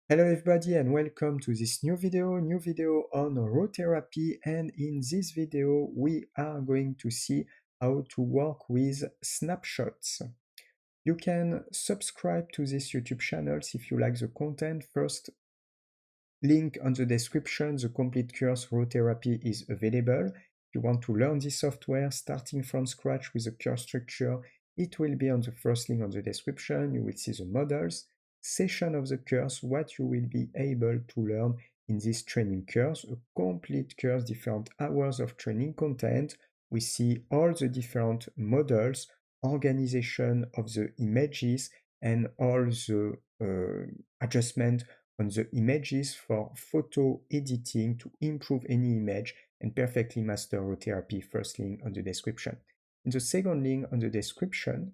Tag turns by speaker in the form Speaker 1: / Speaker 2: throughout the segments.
Speaker 1: Hello everybody and welcome to this new video on RawTherapee, and in this video we are going to see how to work with snapshots. You can subscribe to this YouTube channel if you like the content. First link on the description, the complete course RawTherapee is available. If you want to learn this software starting from scratch with a course structure, it will be on the first link on the description. You will see the models, session of the course, what you will be able to learn in this training course, a complete course, different hours of training content. We see all the different models, organization of the images, and all the adjustment on the images for photo editing to improve any image and perfectly master RawTherapee. First link on the description. In the second link on the description,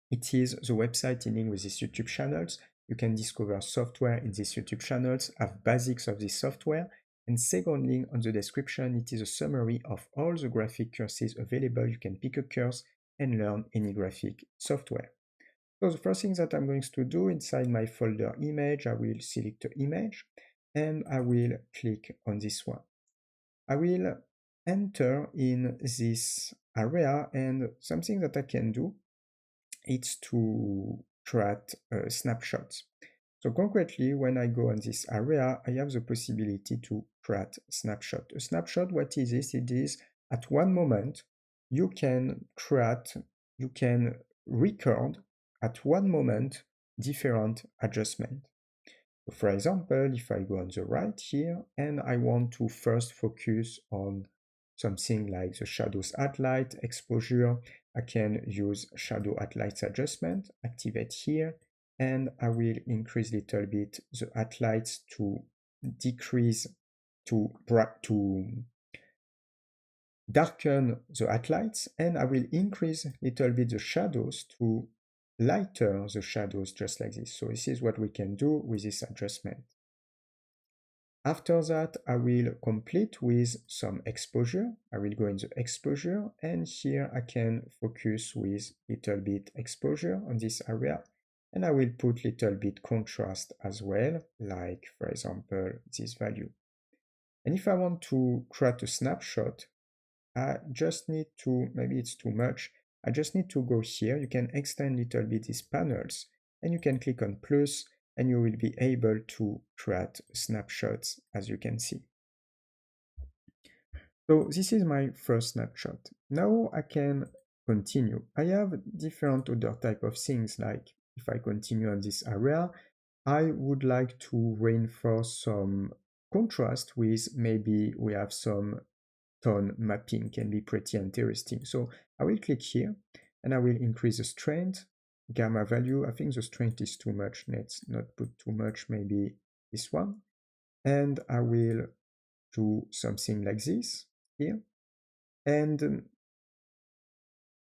Speaker 1: it is the website in link with these YouTube channels. You can discover software in these YouTube channels, have basics of this software. And second link on the description, it is a summary of all the graphic courses available. You can pick a course and learn any graphic software. So the first thing that I'm going to do, inside my folder image, I will select the image and I will click on this one. I will enter in this area, and something that I can do is to create snapshots. So concretely, when I go on this area, I have the possibility to create a snapshot. A snapshot, what is this? It is at one moment you can record at one moment different adjustments. So for example, if I go on the right here and I want to first focus on something like the shadows highlight exposure, I can use shadow highlights adjustment, activate here, and I will increase a little bit the highlights to decrease to darken the highlights, and I will increase a little bit the shadows to lighter the shadows, just like this. So this is what we can do with this adjustment. After that, I will complete with some exposure. I will go in the exposure, and here I can focus with little bit exposure on this area, and I will put little bit contrast as well, like for example this value. And if I want to create a snapshot, I just need to, maybe it's too much, I just need to go here. You can extend a little bit these panels, and you can click on plus, and you will be able to create snapshots, as you can see. So this is my first snapshot. Now I can continue. I have different other type of things, like if I continue on this area, I would like to reinforce some contrast with, maybe we have some tone mapping, can be pretty interesting. So I will click here and I will increase the strength, gamma value. I think the strength is too much. Let's not put too much, maybe this one. And I will do something like this here. And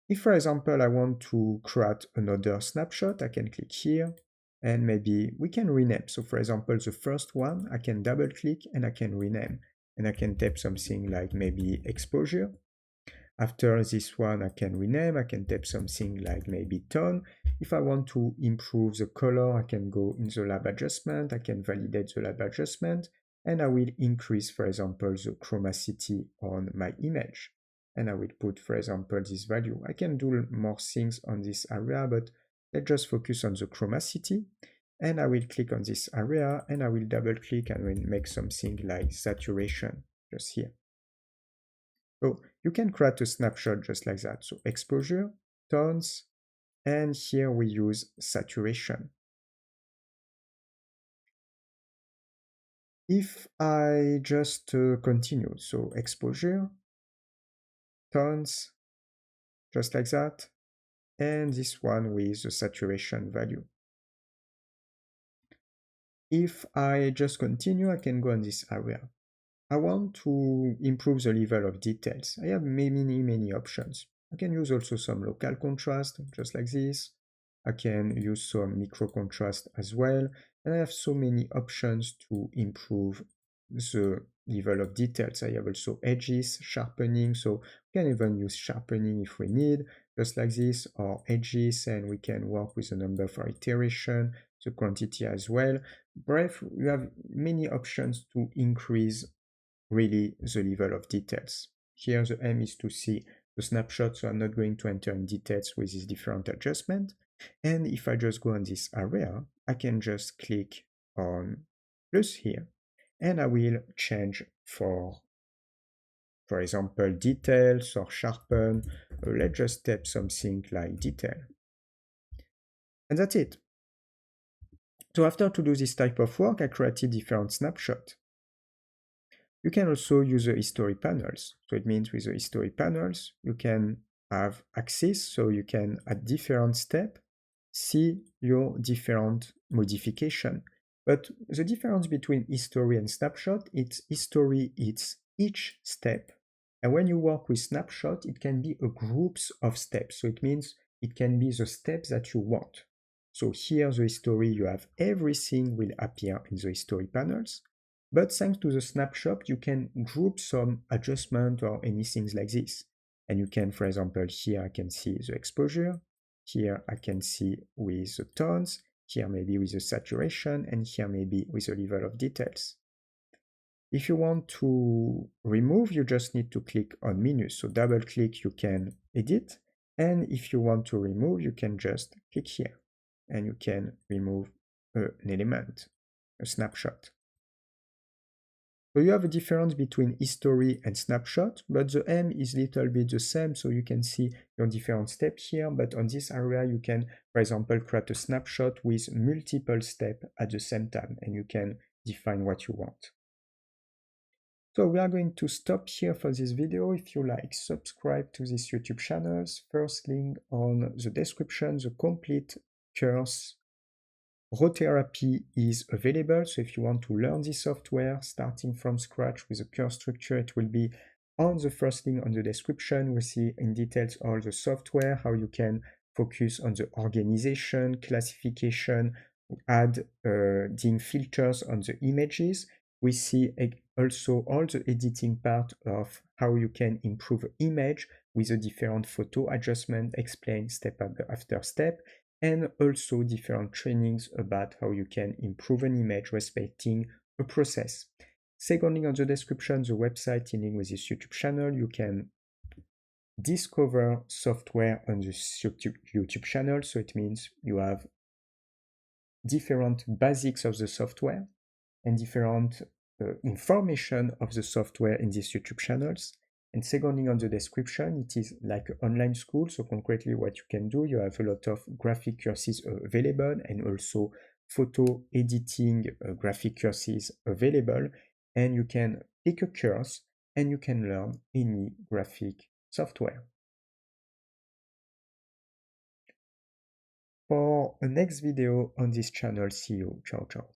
Speaker 1: if, for example, I want to create another snapshot, I can click here and maybe we can rename. So for example, the first one, I can double click and I can rename. And I can type something like maybe exposure. After this one, I can rename. I can type something like maybe tone. If I want to improve the color, I can go in the lab adjustment. I can validate the lab adjustment, and I will increase, for example, the chromacity on my image. And I will put, for example, this value. I can do more things on this area, but let's just focus on the chromacity. And I will click on this area and I will double click and will make something like saturation just here. So you can create a snapshot just like that. So exposure, tones, and here we use saturation. If I just continue, so exposure, tones, just like that, and this one with the saturation value. If I just continue, I can go on this area. I want to improve the level of details. I have many options. I can use also some local contrast, just like this. I can use some micro contrast as well. And I have so many options to improve the level of details. I have also edges, sharpening, so we can even use sharpening if we need, just like this, or edges, and we can work with a number for iteration. the quantity as well. Bref, you have many options to increase really the level of details. Here the aim is to see the snapshot, so I'm not going to enter in details with this different adjustment. And if I just go on this area, I can just click on plus here, and I will change for example, details or sharpen. Let's just type something like detail. And that's it. So after to do this type of work, I created different snapshots. You can also use the history panels. So it means with the history panels, you can have access, so you can at different steps see your different modification. But the difference between history and snapshot, it's history, it's each step. And when you work with snapshot, it can be a groups of steps. So it means it can be the steps that you want. So here the history, you have everything will appear in the history panels. But thanks to the snapshot, you can group some adjustment or anything like this. And you can, for example, here I can see the exposure. Here I can see with the tones. Here maybe with the saturation. And here maybe with the level of details. If you want to remove, you just need to click on minus. So double click, you can edit. And if you want to remove, you can just click here. And you can remove an element, a snapshot. So you have a difference between history and snapshot, but the aim is a little bit the same, so you can see your different steps here, but on this area you can, for example, create a snapshot with multiple steps at the same time, and you can define what you want. So we are going to stop here for this video. If you like, subscribe to this YouTube channel. First link on the description, the complete course RawTherapee is available, so if you want to learn this software starting from scratch with a course structure, it will be on the first link on the description. We see in details all the software, how you can focus on the organization, classification, adding filters on the images. We see also all the editing part of how you can improve an image with a different photo adjustment, explain step after step, and also different trainings about how you can improve an image respecting a process. Secondly, on the description, the website in link with this YouTube channel, you can discover software on this YouTube channel. So it means you have different basics of the software and different information of the software in these YouTube channels. And secondly, on the description, it is like an online school. So concretely what you can do, you have a lot of graphic courses available and also photo editing graphic courses available. And you can pick a course and you can learn any graphic software. For a next video on this channel, see you. Ciao, ciao.